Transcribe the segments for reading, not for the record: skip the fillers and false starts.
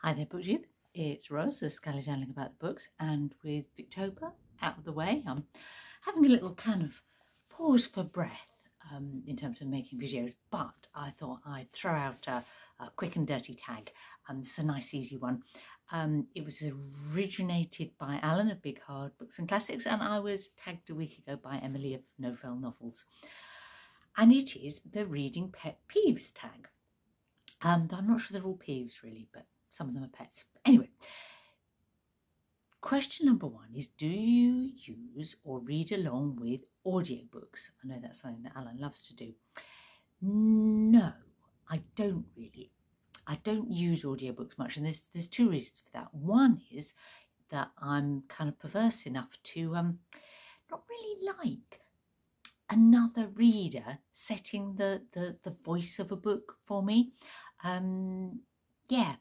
Hi there, BookTube. It's Ros, so Scully Darling about the books, and with Victober out of the way, I'm having a little kind of pause for breath in terms of making videos, but I thought I'd throw out a quick and dirty tag. It's a nice, easy one. It was originated by Alan of Big Hard Books and Classics, and I was tagged a week ago by Emily of No Fell Novels. And it is the Reading Pet Peeves tag. I'm not sure they're all peeves really, but some of them are pets. Anyway, question number one is, do you use or read along with audiobooks? I know that's something that Alan loves to do. No, I don't really. I don't use audiobooks much, and there's two reasons for that. One is that I'm kind of perverse enough to not really like another reader setting the voice of a book for me. Yeah,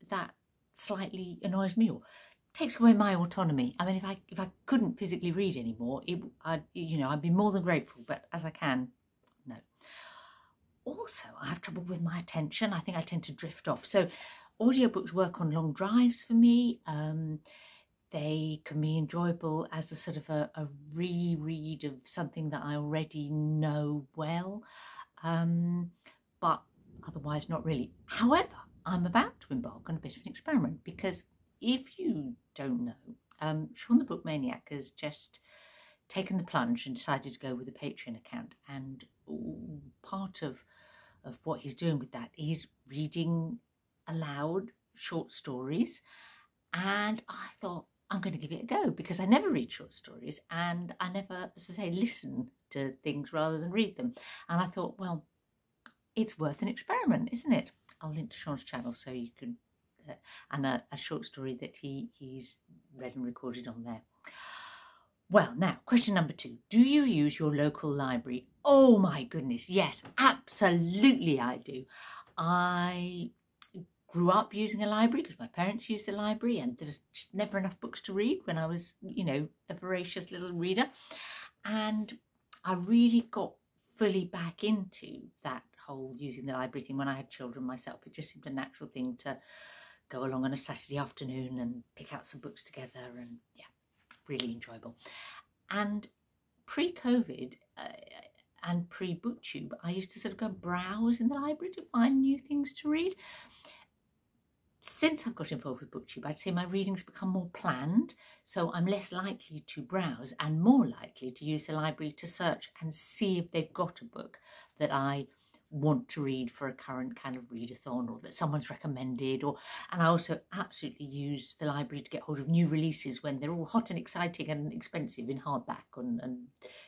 that slightly annoys me or takes away my autonomy. I mean, if I couldn't physically read anymore, I'd be more than grateful, but as I can, no. Also, I have trouble with my attention. I think I tend to drift off. So audiobooks work on long drives for me. They can be enjoyable as a sort of a reread of something that I already know well, but otherwise not really. However, I'm about to embark on a bit of an experiment, because if you don't know, Sean the Book Maniac has just taken the plunge and decided to go with a Patreon account, and part of what he's doing with that is reading aloud short stories. And I thought, I'm going to give it a go, because I never read short stories and I never, as I say, listen to things rather than read them. And I thought, well, it's worth an experiment, isn't it? I'll link to Sean's channel so you can, and a short story that he's read and recorded on there. Well, now, question number two. Do you use your local library? Oh my goodness, yes, absolutely I do. I grew up using a library because my parents used the library, and there was just never enough books to read when I was, a voracious little reader. And I really got fully back into that whole using the library thing when I had children myself. It just seemed a natural thing to go along on a Saturday afternoon and pick out some books together, and yeah, really enjoyable. And pre-COVID and pre-BookTube, I used to sort of go browse in the library to find new things to read. Since I've got involved with BookTube, I'd say my readings become more planned, so I'm less likely to browse and more likely to use the library to search and see if they've got a book that I want to read for a current kind of readathon, or that someone's recommended. And I also absolutely use the library to get hold of new releases when they're all hot and exciting and expensive in hardback, and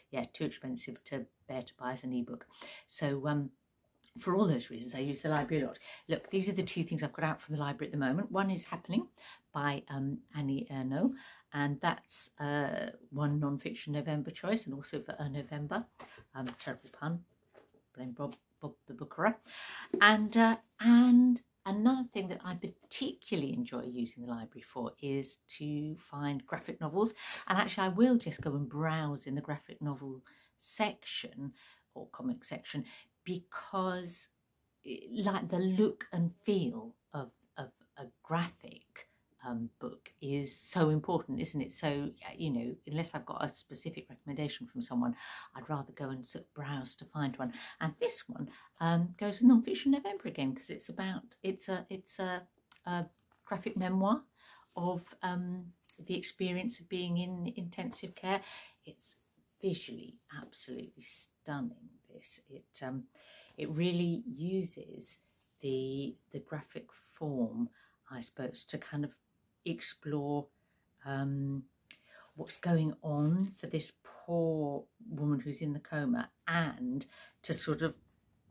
yeah, too expensive to bear to buy as an ebook. So for all those reasons, I use the library a lot. Look, these are the two things I've got out from the library at the moment. One is Happening by Annie Ernaux, and that's one non-fiction November choice, and also for November. Terrible pun, blame Bob the Bookerer. And another thing that I particularly enjoy using the library for is to find graphic novels. And actually, I will just go and browse in the graphic novel section or comic section, because like the look and feel of a graphic book is so important, isn't it? So, unless I've got a specific recommendation from someone, I'd rather go and sort of browse to find one. And this one goes with Non-Fiction November again, because it's a graphic memoir of the experience of being in intensive care. It's visually absolutely stunning. It really uses the graphic form, I suppose, to kind of explore what's going on for this poor woman who's in the coma, and to sort of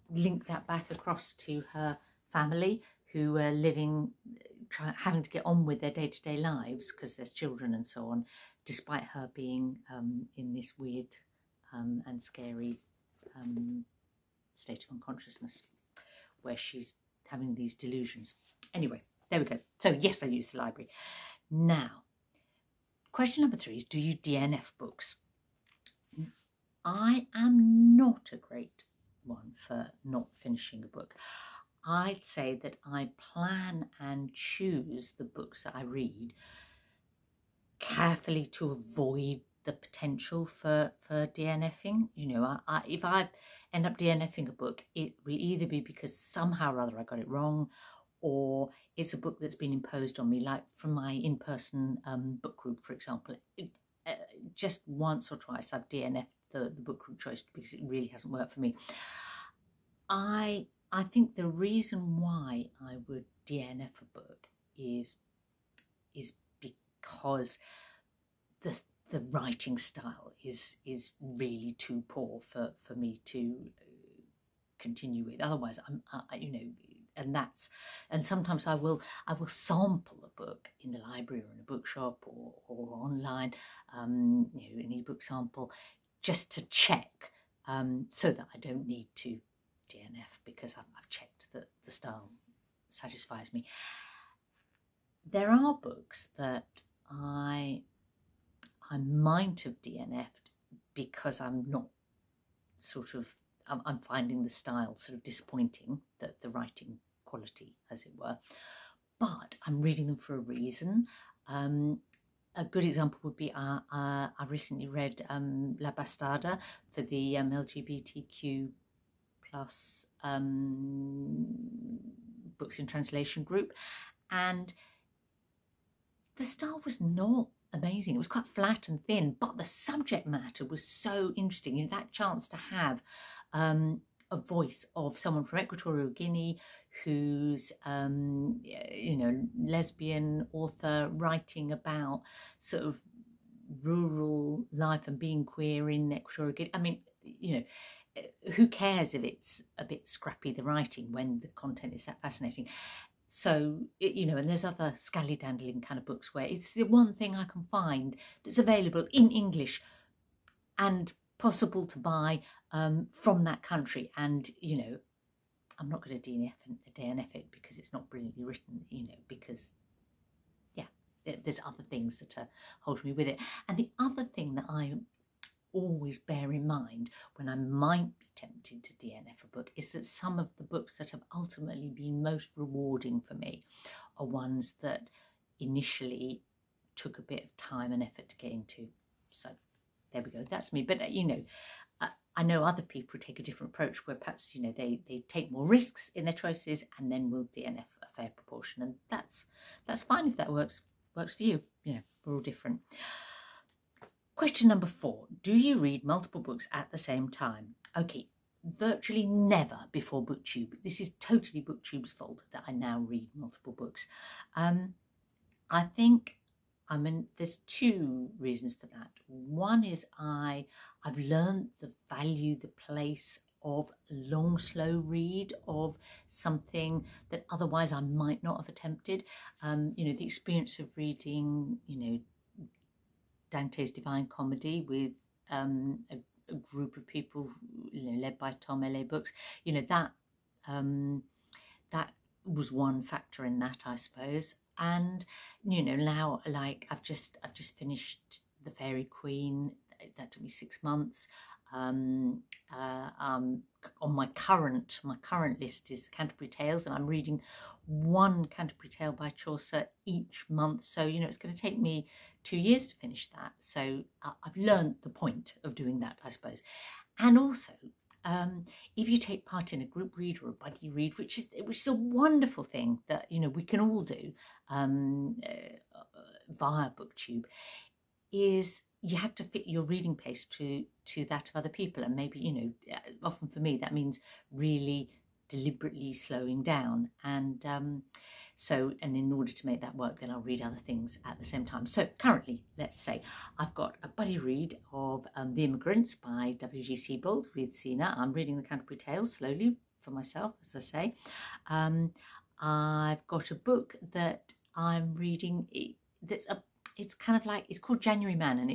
link that back across to her family, who are having to get on with their day-to-day lives because there's children and so on, despite her being in this weird and scary state of unconsciousness where she's having these delusions. Anyway, there we go. So yes, I use the library. Now, question number three is, do you DNF books? I am not a great one for not finishing a book. I'd say that I plan and choose the books that I read carefully to avoid the potential for DNFing. You know, if I end up DNFing a book, it will either be because somehow or other I got it wrong, or it's a book that's been imposed on me, like from my in-person book group, for example. Just once or twice I've DNF'd the book group choice because it really hasn't worked for me. I think the reason why I would DNF a book is because the writing style is really too poor for me to continue with. Otherwise, you know, and sometimes I will sample a book in the library or in a bookshop or online, you know, an ebook sample, just to check, so that I don't need to DNF because I've checked that the style satisfies me. There are books that I might have DNF'd because I'm not I'm finding the style sort of disappointing, the writing quality, as it were, but I'm reading them for a reason. A good example would be I recently read La Bastarda for the LGBTQ plus books in translation group, and the style was not amazing. It was quite flat and thin, but the subject matter was so interesting. You know, that chance to have a voice of someone from Equatorial Guinea who's you know, lesbian author writing about sort of rural life and being queer in Equatorial Guinea. I mean, you know, who cares if it's a bit scrappy, the writing, when the content is that fascinating? So, you know, and there's other scallydandling kind of books where it's the one thing I can find that's available in English and possible to buy from that country. And, you know, I'm not going to DNF it because it's not brilliantly written, you know, because, yeah, there's other things that are holding me with it. And the other thing that I always bear in mind when I might be tempted to DNF a book is that some of the books that have ultimately been most rewarding for me are ones that initially took a bit of time and effort to get into. So there we go, that's me. But you know, I know other people take a different approach where perhaps, you know, they take more risks in their choices and then will DNF a fair proportion, and that's fine if that works for you. You know, we're all different. Question number 4, do you read multiple books at the same time? Okay, virtually never before BookTube. This is totally BookTube's fault that I now read multiple books. I think, I mean, there's 2 reasons for that. One is I've learned the value, the place of long, slow read of something that otherwise I might not have attempted. You know, the experience of reading, you know, Dante's Divine Comedy with a group of people, you know, led by Tom L.A. Books. You know, that was one factor in that, I suppose. And, you know, now, like, I've just finished The Fairy Queen. That took me 6 months. On my current list is the Canterbury Tales, and I'm reading one Canterbury Tale by Chaucer each month. So, you know, it's going to take me 2 years to finish that. So I've learned the point of doing that, I suppose. And also, if you take part in a group read or a buddy read, which is a wonderful thing that, you know, we can all do via BookTube, is you have to fit your reading pace to that of other people. And maybe, you know, often for me that means really deliberately slowing down, and and in order to make that work, then I'll read other things at the same time. So currently, let's say I've got a buddy read of The Immigrants by W.G. Sebald with Cristina. I'm reading the Canterbury Tales slowly for myself, as I say. I've got a book that I'm reading it's kind of like, it's called January Man, and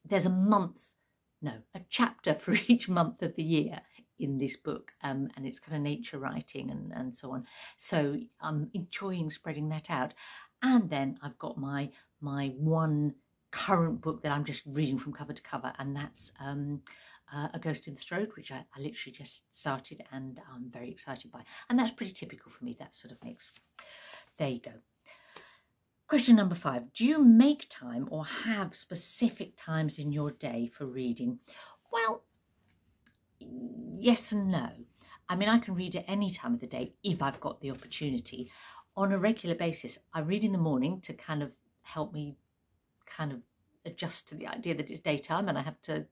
there's a chapter for each month of the year in this book, and it's kind of nature writing and so on. So I'm enjoying spreading that out. And then I've got my one current book that I'm just reading from cover to cover, and that's A Ghost in the Throat, which I literally just started and I'm very excited by. And that's pretty typical for me, that sort of mix. There you go. Question number 5. Do you make time or have specific times in your day for reading? Well, yes and no. I mean, I can read at any time of the day if I've got the opportunity. On a regular basis, I read in the morning to kind of help me kind of adjust to the idea that it's daytime and I have to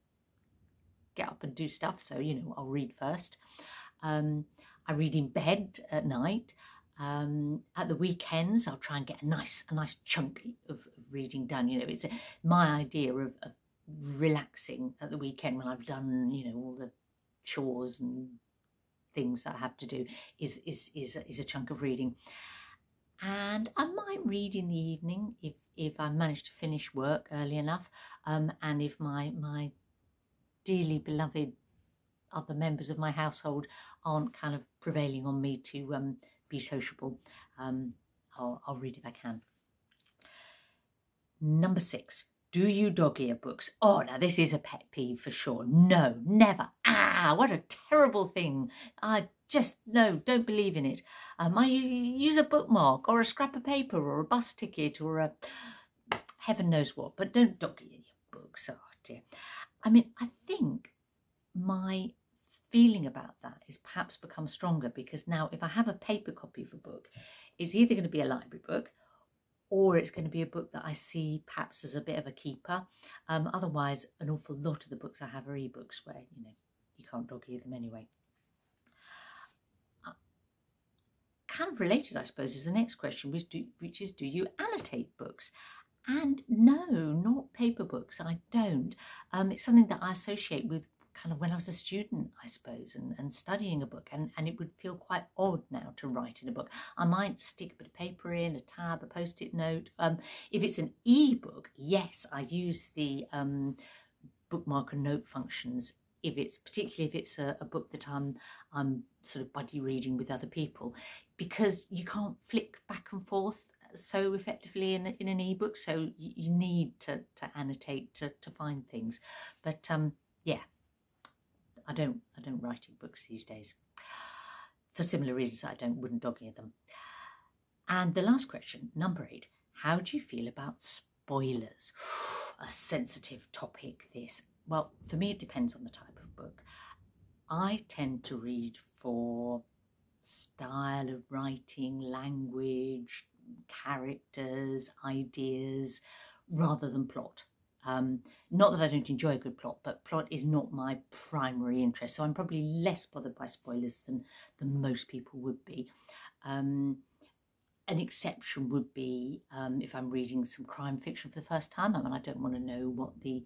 get up and do stuff. So, you know, I'll read first. I read in bed at night. At the weekends, I'll try and get a nice chunk of reading done. You know, it's my idea of relaxing at the weekend when I've done, you know, all the chores and things that I have to do is a chunk of reading. And I might read in the evening if I manage to finish work early enough, and if my dearly beloved other members of my household aren't kind of prevailing on me to be sociable, I'll read if I can. Number 6. Do you dog ear books? Oh, now this is a pet peeve for sure. No, never. What a terrible thing. I just, no, don't believe in it. I use a bookmark or a scrap of paper or a bus ticket or a heaven knows what, but don't dog ear your books. Oh dear. I mean, I think my feeling about that is perhaps become stronger because now if I have a paper copy of a book, it's either going to be a library book or it's going to be a book that I see perhaps as a bit of a keeper. Otherwise, an awful lot of the books I have are ebooks where, you know, you can't dog ear them anyway. Kind of related, I suppose, is the next question, which is, do you annotate books? And no, not paper books, I don't. It's something that I associate with kind of when I was a student, I suppose, and studying a book, and it would feel quite odd now to write in a book. I might stick a bit of paper in, a tab, a post-it note. If it's an e-book, yes, I use the bookmark and note functions. Particularly if it's a book that I'm sort of buddy reading with other people, because you can't flick back and forth so effectively in an ebook, so you need to annotate to find things. But yeah, I don't write in books these days for similar reasons. I wouldn't dog ear them. And the last question, number 8, how do you feel about spoilers? A sensitive topic, this. Well, for me, it depends on the type of book. I tend to read for style of writing, language, characters, ideas, rather than plot. Not that I don't enjoy a good plot, but plot is not my primary interest. So I'm probably less bothered by spoilers than most people would be. An exception would be if I'm reading some crime fiction for the first time. I mean, I don't want to know what the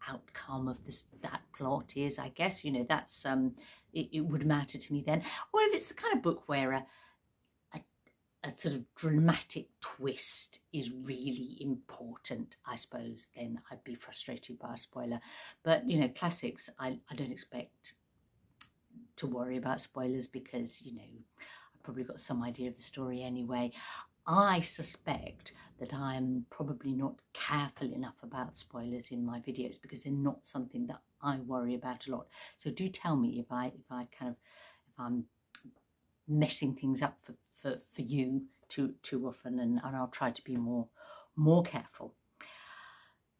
outcome of that plot is, I guess. You know, that's it would matter to me then. Or if it's the kind of book where a sort of dramatic twist is really important, I suppose, then I'd be frustrated by a spoiler. But, you know, classics, I don't expect to worry about spoilers because, you know, I've probably got some idea of the story anyway. I suspect that I'm probably not careful enough about spoilers in my videos because they're not something that I worry about a lot. So do tell me if I'm messing things up for you too often, and I'll try to be more careful.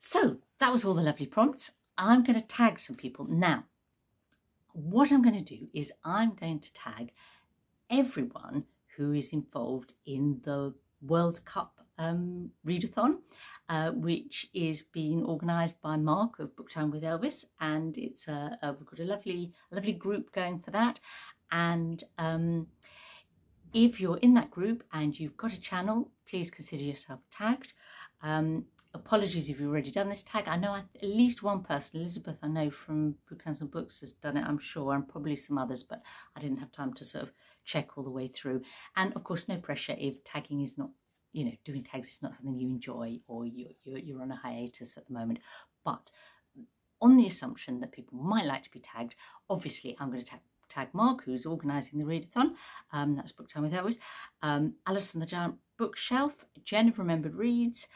So that was all the lovely prompts. I'm going to tag some people. Now, what I'm going to do is I'm going to tag everyone who is involved in the World Cup readathon, which is being organised by Mark of Book Time with Elvis, and it's we've got a lovely group going for that. And if you're in that group and you've got a channel, please consider yourself tagged. Apologies if you've already done this tag. I know at least one person, Elisabeth, I know from Book Hands and Books, has done it, I'm sure, and probably some others, but I didn't have time to sort of check all the way through. And of course, no pressure if tagging is not, you know, doing tags is not something you enjoy or you're on a hiatus at the moment. But on the assumption that people might like to be tagged, obviously I'm going to Tag Mark, who's organising the readathon. That's Book Time with Elvis. Alice and the Giant Bookshelf, Jen of Remembered Reads,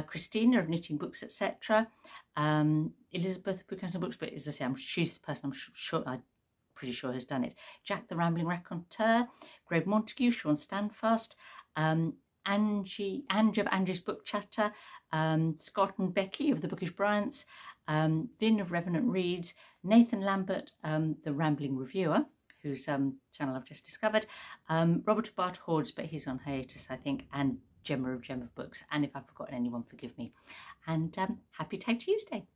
Cristina of Knitting Books, etc. Elisabeth of Books and Books, but as I say, she's the person I'm pretty sure has done it. Jack the Rambling Raconteur, Greg Montague, Sean Standfast, Ange of Ange's Book Chatter, Scott and Becky of the Bookish Bryants, Vin of Revenant Reads, Nathan Lambert, the Rambling Reviewer, whose channel I've just discovered, Robert of Bart Hordes, but he's on hiatus, I think, and Gemma of Books. And if I've forgotten anyone, forgive me. And happy Tag Tuesday.